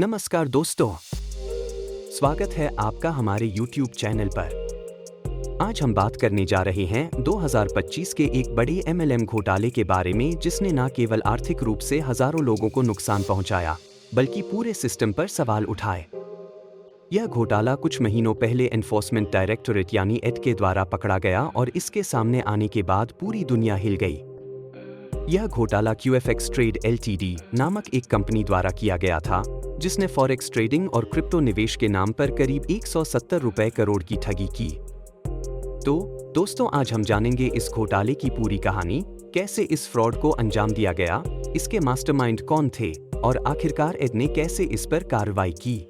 नमस्कार दोस्तों, स्वागत है आपका हमारे YouTube चैनल पर। आज हम बात करने जा रहे हैं 2025 के एक बड़े MLM घोटाले के बारे में जिसने न केवल आर्थिक रूप से हजारों लोगों को नुकसान पहुंचाया, बल्कि पूरे सिस्टम पर सवाल उठाए। यह घोटाला कुछ महीनों पहले एनफोर्समेंट डायरेक्टोरेट यानी ED के द्वारा पकड़ा गया और इसके सामने आने के बाद पूरी दुनिया हिल गई। यह घोटाला QFX ट्रेड LTD नामक एक कंपनी द्वारा किया गया था, जिसने फॉरेक्स ट्रेडिंग और क्रिप्टो निवेश के नाम पर करीब 170 रुपए करोड़ की ठगी की। तो दोस्तों, आज हम जानेंगे इस घोटाले की पूरी कहानी, कैसे इस फ्रॉड को अंजाम दिया गया, इसके मास्टरमाइंड कौन थे और आखिरकार ED ने कैसे इस पर कार्रवाई की।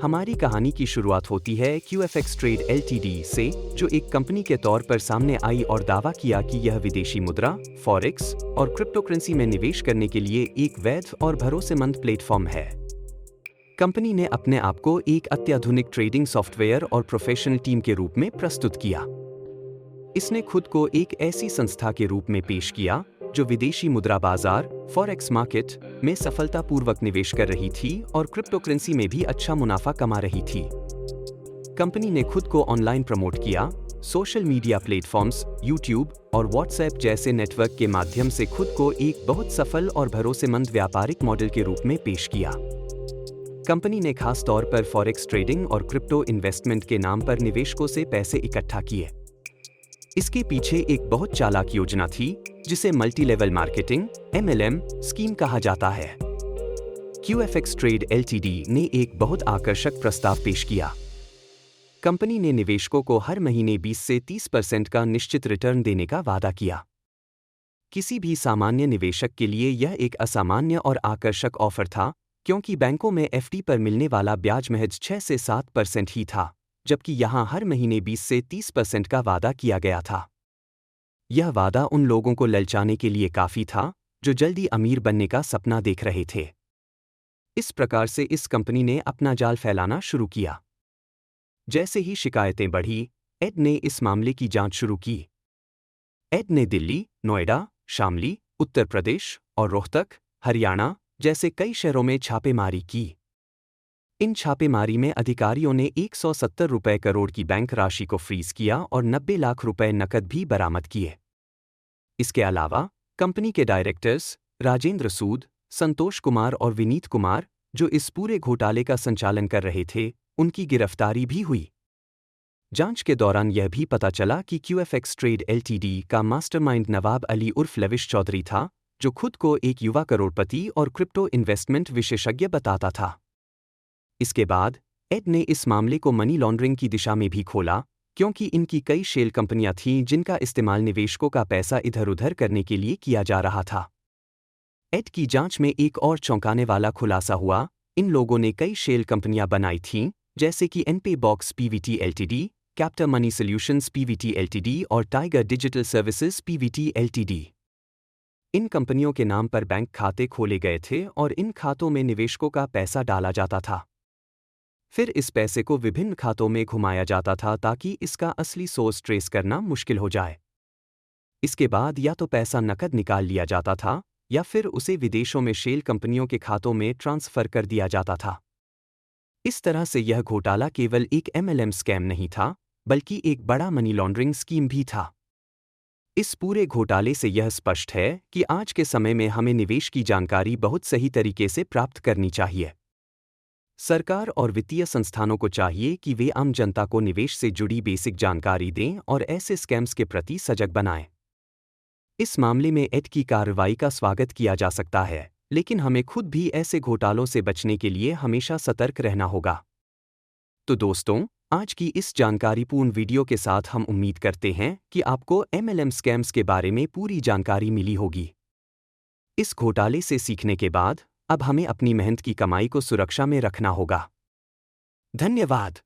हमारी कहानी की शुरुआत होती है QFX ट्रेड LTD से, जो एक कंपनी के तौर पर सामने आई और दावा किया कि यह विदेशी मुद्रा, फॉरेक्स और क्रिप्टोकरेंसी में निवेश करने के लिए एक वैध और भरोसेमंद प्लेटफॉर्म है। कंपनी ने अपने आप को एक अत्याधुनिक ट्रेडिंग सॉफ्टवेयर और प्रोफेशनल टीम के रूप में प्रस्तुत किया। इसने खुद को एक ऐसी संस्था के रूप में पेश किया जो विदेशी मुद्रा बाजार, फॉरेक्स मार्केट में सफलतापूर्वक निवेश कर रही थी और क्रिप्टोकरेंसी में भी अच्छा मुनाफा कमा रही थी। कंपनी ने खुद को ऑनलाइन प्रमोट किया, सोशल मीडिया प्लेटफॉर्म्स, यूट्यूब और व्हाट्सएप जैसे नेटवर्क के माध्यम से खुद को एक बहुत सफल और भरोसेमंद व्यापारिक मॉडल के रूप में पेश किया। कंपनी ने खास तौर पर फॉरेक्स ट्रेडिंग और क्रिप्टो इन्वेस्टमेंट के नाम पर निवेशकों से पैसे इकट्ठा किए। इसके पीछे एक बहुत चालाक योजना थी, जिसे multi level marketing MLM scheme कहा जाता है। QFX ट्रेड LTD ने एक बहुत आकर्षक प्रस्ताव पेश किया। कंपनी ने निवेशकों को हर महीने 20 से 30% का निश्चित रिटर्न देने का वादा किया। किसी भी सामान्य निवेशक के लिए यह एक असामान्य और आकर्षक ऑफर था, क्योंकि बैंकों में FD पर मिलने वाला ब्याज महज 6 से 7% ही था, जबकि यहां हर महीने 20 से 30% का वादा किया गया था। यह वादा उन लोगों को ललचाने के लिए काफी था जो जल्दी अमीर बनने का सपना देख रहे थे। इस प्रकार से इस कंपनी ने अपना जाल फैलाना शुरू किया। जैसे ही शिकायतें बढ़ी, ED ने इस मामले की जांच शुरू की। ED ने दिल्ली, नोएडा, शामली, उत्तर प्रदेश और रोहतक, हरियाणा जैसे कई शहरों में छापेमारी की। इन छापेमारी में अधिकारियों ने 170 रुपए करोड़ की बैंक राशि को फ्रीज किया और 90 लाख रुपए नकद भी बरामद किए। इसके अलावा कंपनी के डायरेक्टर्स राजेंद्र सूद, संतोष कुमार और विनीत कुमार, जो इस पूरे घोटाले का संचालन कर रहे थे, उनकी गिरफ्तारी भी हुई। जांच के दौरान यह भी पता चला कि QFX ट्रेड LTD का मास्टरमाइंड नवाब अली उर्फ लविश चौधरी था, जो खुद को एक युवा करोड़पति और क्रिप्टो इन्वेस्टमेंट विशेषज्ञ बताता था। इसके बाद ED ने इस मामले को मनी लॉन्ड्रिंग की दिशा में भी खोला, क्योंकि इनकी कई शेल कंपनियां थीं जिनका इस्तेमाल निवेशकों का पैसा इधर-उधर करने के लिए किया जा रहा था। ED की जांच में एक और चौंकाने वाला खुलासा हुआ। इन लोगों ने कई शेल कंपनियां बनाई थीं, जैसे कि NP Box PVT Ltd, Captor Money Solutions PVT Ltd और Tiger Digital Services PVT Ltd। इन कंपनियों के नाम पर बैंक खाते खोले गए थे और इन खातों में निवेशकों का पैसा डाला जाता था। फिर इस पैसे को विभिन्न खातों में घुमाया जाता था ताकि इसका असली सोर्स ट्रेस करना मुश्किल हो जाए। इसके बाद या तो पैसा नकद निकाल लिया जाता था या फिर उसे विदेशों में शेल कंपनियों के खातों में ट्रांसफर कर दिया जाता था। इस तरह से यह घोटाला केवल एक MLM स्कैम नहीं था, बल्कि एक बड़ा मनी लॉन्ड्रिंग स्कीम भी था। इस पूरे घोटाले से यह स्पष्ट है कि आज के समय में हमें निवेश की जानकारी बहुत सही तरीके से प्राप्त करनी चाहिए। सरकार और वित्तीय संस्थानों को चाहिए कि वे आम जनता को निवेश से जुड़ी बेसिक जानकारी दें और ऐसे स्कैम्स के प्रति सजग बनाएं। इस मामले में ED की कार्रवाई का स्वागत किया जा सकता है, लेकिन हमें खुद भी ऐसे घोटालों से बचने के लिए हमेशा सतर्क रहना होगा। तो दोस्तों, आज की इस जानकारीपूर्ण वीडियो के साथ हम उम्मीद करते हैं कि आपको MLM स्कैम्स के बारे में पूरी जानकारी मिली होगी। इस घोटाले से सीखने के बाद अब हमें अपनी मेहनत की कमाई को सुरक्षा में रखना होगा। धन्यवाद।